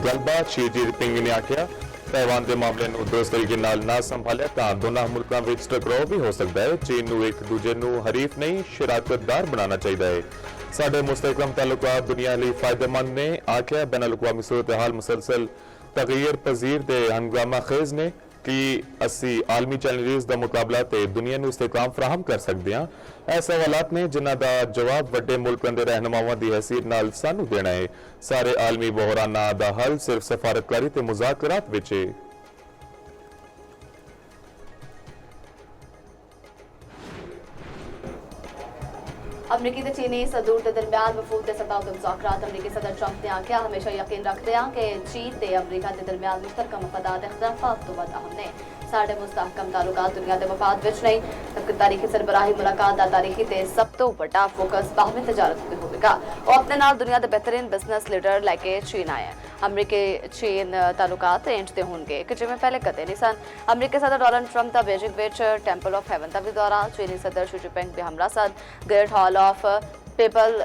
ਗੱਲਬਾਤ ਸ਼ੀ ਜਿਨਪਿੰਗ ਨੇ ਆਖਿਆ ਤਾਈਵਾਨ ਦੇ ਮਾਮਲੇ ਨੂੰ ਦੁਰਸਤ ਤਰੀਕੇ ਨਾਲ ਨਾ ਸੰਭਾਲਿਆ ਤਾਂ ਦੋਨਾਂ ਮੁਲਕਾਂ ਵਿੱਚ ਟਕਰਾਅ ਵੀ ਹੋ ਸਕਦਾ ਹੈ। ਚੀਨ ਨੂੰ ਇੱਕ ਦੂਜੇ ਨੂੰ ਹਰੀਫ ਨਹੀਂ ਸ਼ਰਾਕਤਦਾਰ ਬਣਾਉਣਾ ਚਾਹੀਦਾ ਹੈ। ਸਾਡੇ ਮੁਸਤਹਕਮ ਤਾਲੁਕਾਤ ਦੁਨੀਆ ਲਈ ਫਾਇਦੇਮੰਦ ਨੇ ਆਖਿਆ। बैन अवी सूरत हाल मुसलसल तगीर पजीर ते हंगामा खेज ने कि असी आलमी चैलेंजेस का मुकाबला ते दुनिया को इस्तेकाम फराहम कर सकते हैं। ऐसे सवालात ने जिन्हों का जवाब वड्डे मुल्कों के रहनुमावां की हैसियत नाल सानू देना है। सारे आलमी बहराना का हल सिर्फ सफारतकारी ते मुज़ाकरात विच है। अमरीकी ते चीनी सदूर के दरम्यान वफूद के सतह के मुज़ाकरात। अमरीकी सदर ट्रंप ने आख्या हमेशा यकीन रखते हैं कि चीन ते अमरीका के दरम्यान मुश्तरका मफादात इख्तलाफात तो वध अहम ने। साढ़े मुस्तहकम ताल्लुकात दुनिया के मफाद विच नहीं तारीखी सरबराही मुलाकात का तारीखी ते सब तो बड़ा फोकस बाहमी तजारत उत्ते होवेगा। और अपने नाल दुनिया के बेहतरीन बिजनेस लीडर लैके चीन आए हैं। अमरीकी चीन ताल्लुकात रेंज ते होंगे कि जिवें पहले कदे नहीं सन। अमरीकी सदर डोनाल्ड ट्रंप का Beijing which temple of haven का भी दौरा। चीनी सदर शी जिनपिंग भी हमला सद ग्रेट हॉल ऑफ पीपल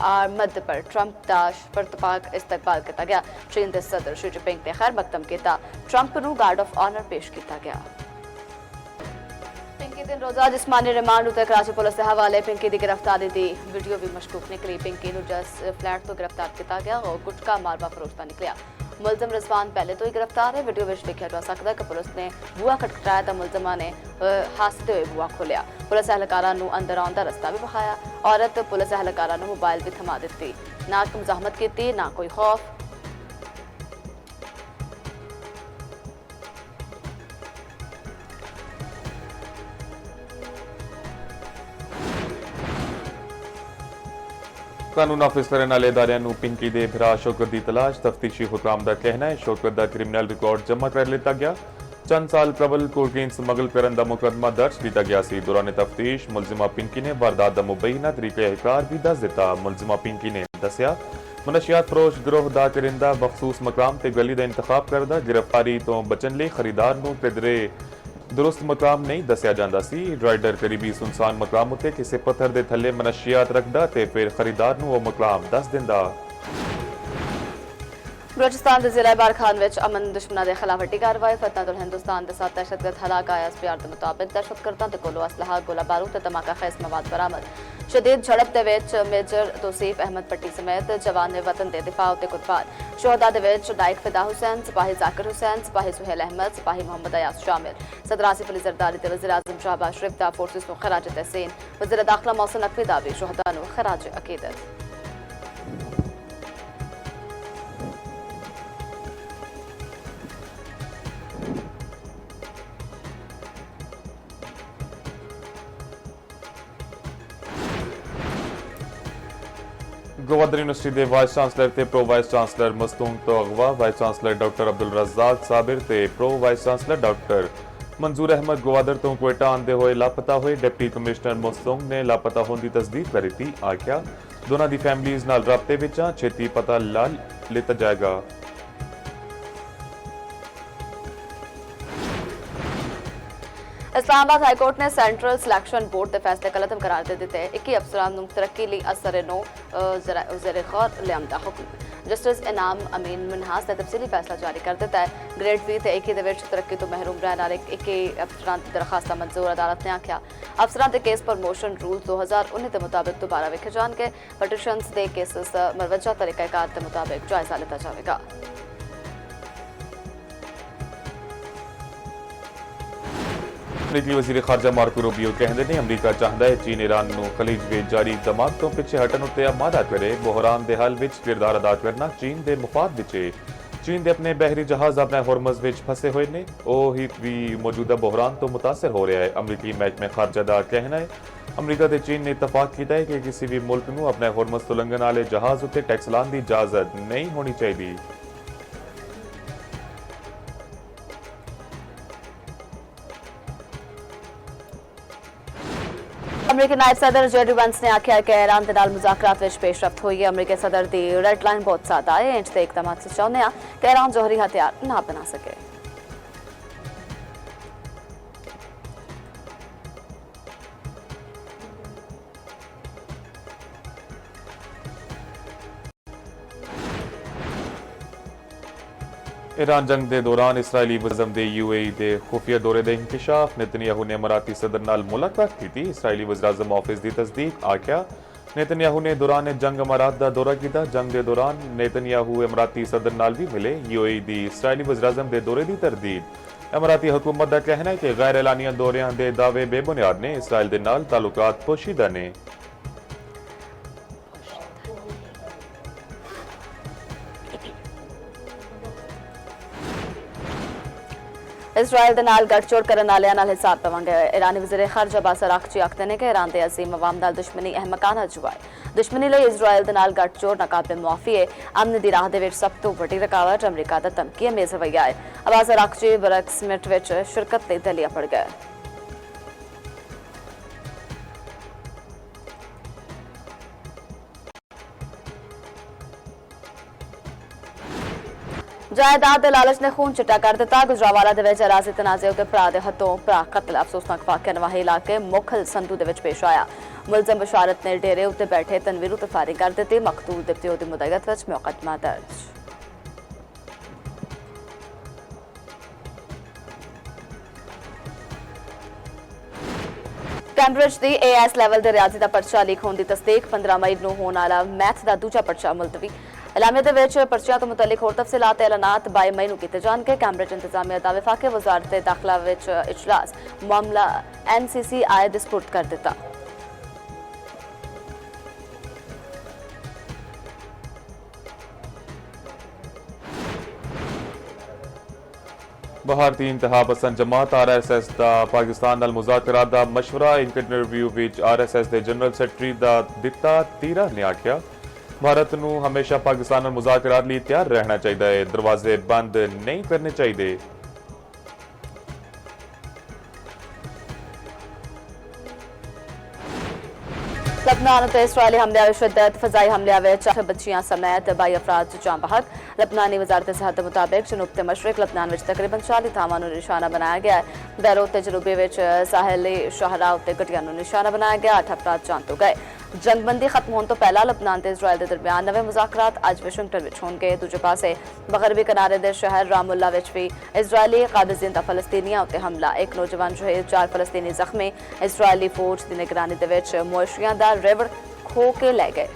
आमद पर ट्रंप का परतपाक इस्तकबाल किया गया। चीन के सदर शी जिनपिंग ने खैर मकदम किया। ट्रंप को गार्ड ऑफ ऑनर पेश किया गया। पिंकी दिन रोजा जिस्मानी रिमांड उत्ते कराची पुलिस के हवाले। पिंकी की गिरफ्तारी की वीडियो भी मशकूक निकली। पिंकी को जस फ्लैट तो गिरफ्तार किया गया और गुटका मारवा फरोशता निकलिया। मुलजम रिजवान पहले तो ही गिरफ्तार है। वीडियो में लिखा जा सकता है कि पुलिस ने बुआ खटखटाया तो मुलजमान ने हासते हुए बुआ खोलिया। पुलिस एहलकारा अंदर आने का रस्ता भी विखाया। औरत पुलिस एहलकारा मोबाइल भी थमा दी। ना मुजाहमत की ना कोई खौफ। कानून नाफिज करने वाले इदारियां पिंकी के भरा शौकत की तलाश। तफ्तीशी हुकाम का कहना है शौकत का क्रिमिनल रिकॉर्ड जमा कर लिया गया। चंद साल कबल कोकीन स्मगल करने का मुकदमा दर्ज किया गया सी। दौरान तफ्तीश मुलजिमा पिंकी ने वारदात का मुबैना तरीक़ाकार भी दस दिता। मुलजिमा पिंकी ने दसिया मनशियात फरोश गिरोह का करिंदा बखसूस मकाम ते गली का इंतखाब करदा। गिरफ्तारी तो बचन लिए खरीदार नूं किधरे दुरुस्त मकाम नहीं दसिया जाता सी। राइडर करीबी सुनसान मकाम उत्ते किसी पत्थर के थले मनशियात रखदा ते फिर खरीदार नूं वो मकाम दस दिंदा। बलोचिस्तान के जिला बारखान में अमन दुश्मनों के खिलाफ वड्डी कार्रवाई। फतनतुल हिंदुस्तान के साथ दहशतगर्द हलाक ISPR के मुताबिक दहशतगर्दों के कोलों असलहा गोला बारूद धमाका खेज मवाद बरामद। शदीद झड़प के विच मेजर तौसीफ अहमद पट्टी समेत जवान ने वतन के दिफा उत्ते कुर्बान। शोहदा के विच नायक फिदा हुसैन, सिपाही जाकिर हुसैन, सिपाही सुहेल अहमद, सिपाही मोहम्मद अयास शामिल। सदर आसिफ अली जरदारी ते वज़ीर आज़म शहबाज शरीफ दा फोर्सेस को खराज तहसीन। वज़ीर दाखिला मोहसिन नकवी दा भी शोहदा को खराज अकीदत। गवादर यूनिवर्सिटी के वाइस चांसलर ते प्रो वाइस चांसलर मस्तूम तो अगवा। Vice chancellor doctor Abdul Razzaq Sabir ते प्रो वाइस चांसलर डॉक्टर मंजूर अहमद गवादर तो कोयटा आंदे हुए लापता हुए। डिप्टी कमिश्नर मस्तूम ने लापता होने की तस्दीक करी थी। आख्या दोनों की फैमिलीज नाल राबते विच छेती पता ला लिया जाएगा। इस्लामाबाद हाईकोर्ट ने सेंट्रल सिलेक्शन बोर्ड के फैसले गलत करार दे दिते। 21 अफसरान नूं तरक्की लई असर नो ज़ेरे गौर लियाउण दा हुक्म। जस्टिस इनाम अमीन मिनहास ने तफसीली फैसला जारी कर दिता है। ग्रेड बी ते 21 दे विच तरक्की तो महरूम रहने वाले 21 अफसरान की दरखास्त मंजूर। अदालत ने आख्या अफसरान के केस प्रमोशन रूल 2019 के मुताबिक दोबारा वेखे जाएंगे। पटिशनस के केसेस मरवजा तरीकाकार के मुताबिक जायजा लिया जाएगा। अमरीकी वज़ीर खारजा मार्को रूबियो कहते हैं अमरीका चाहता है चीन ईरान को खलीज में जारी दमाग तो पिछे हटन उत्ते आमादा करे। बहरान के हल विच किरदार अदा करना चीन के मुफाद विच है। चीन के अपने बहरी जहाज अपने हॉर्मज़ विच फंसे हुए ने वह भी मौजूदा बहरान तो मुतासर हो रहा है। अमरीकी महकमे खारजा का कहना है अमरीका ते चीन ने इतफाक किया है कि किसी भी मुल्क को अपने हॉर्मज़ तो उल्लंघन वाले जहाज उत्ते टैक्स लाने की इजाजत नहीं होनी चाहिए। अमरीकी नायब सदर जेडी वेंस ने आख्या कि ईरान के नाल मुज़ाकरात विच पेशरफ्त हुई है। अमरीकी सदर की रेड लाइन बहुत सादा है। इंच के इकदाम से चाहते हैं कि ईरान जौहरी हथियार ना बना सके। ईरान जंग के दौरान इसराइली वज़म के UAE के खुफिया दौरे के इंकशाफ नेतन्याहू ने अमराती सदर नाल मुलाकात की थी। इसराइली वज़ीर-ए-आज़म ऑफिस की तस्दीक आख्या नेतन्याहू ने दौरान जंग अमारात का दौरा किया। जंग के दौरान नेतन्याहू अमराती सदर नाल भी मिले। UAE की इसराइली वज़ीर-ए-आज़म के दौरे की तरदीद अमराती हुकूमत का कहना है कि गैर एलानिया दौरियां के दावे बेबुनियाद ने। इसराइल के नाल ताल्लुकात पोशीदा ने। इसराइल दे नाल गठजोड़ करने वालियां नाल हिसाब लवांगे। ईरानी वज़ीर खारजा अब्बास अराग़ची आखदे ने कि ईरान दे अज़ीम अवाम नाल दुश्मनी अहमकाना जुआ है। दुश्मनी लई इसराइल दे नाल गठजोड़ नाकाबिल मुआफ़ी है। अमन दी राह दे विच सब तो वड्डी रुकावट अमरीका दा धमकी अमेज़ रवैया है। अब्बास अराग़ची ब्रिक्स समिट विच शिरकत लई दिल्ली पड़ गए। जायदाद दे लालच ने खून चिट्टा कर दिता। गुजरावाला दे विच अराज़ी तनाज़े उत्ते भरा दे हथों भरा कतल अफसोसनाक वाक़या नवाही इलाके मुखल संधू दे विच पेश आया। मुलजम बशारत ने डेरे उत्ते बैठे तनवीर उत्ते फायरिंग कर दित्ती। मकतूल दे प्यो दी मुदायत विच मुकदमा दर्ज। कैम्ब्रिज की AS लैवल के रियाजी का पर्चा लीक होने की तस्दीक। 15 मई को होने वाला मैथ का दूजा पर्चा मुलतवी। इलामे के पर्चियां तो मुतलिक होर तफसीलात ऐलानात 22 मई को किए जाएंगे। कैम्ब्रिज इंतजामिया का विफाकी वजारत दाखिला इजलास मामला NCCI दे सुपुर्द कर दिता। भारतीय इंतहा पसंद जमात RSS का पाकिस्तान नाल मुज़ाकरात दा मशवरा। एक इंटरव्यू विच RSS के जनरल सैकटरी दा दिता तीरा ने आख्या भारत नूं हमेशा पाकिस्तान नाल मुज़ाकरात लई तैयार रहना चाहिए, दरवाजे बंद नहीं करने चाहिए। लबनान उत्ते इसराइली हमले विच शिद्दत। फजाई हमले विच 8 बच्चियां समेत 22 अफराद जान बहक। लबनानी वजारत सेहत के मुताबिक जनूब ते मशरक लबनान विच तकरीबन 40 थावां नूं निशाना बनाया गया है। बैरूत ते जनूबी विच साहिली शाहरा उत्ते गड्डियां नूं निशाना बनाया गया। 8 अफराद जान तो गए। जंगबंदी खत्म होने तो पहला लबनान ते इसराइल के दरमियान नवे मुज़ाकरात अज वाशिंगटन विच होणगे। दूजे पासे मगरबी किनारे के शहर रामुल्ला विच भी इसराइली काबिज़िंदा फलस्तीनियां उत्ते हमला। एक नौजवान शहीद, 4 फलस्तीनी जख्मी। इसराइली फौज की निगरानी दे विच मुआशियां दा रेवड़ खो के लै गए।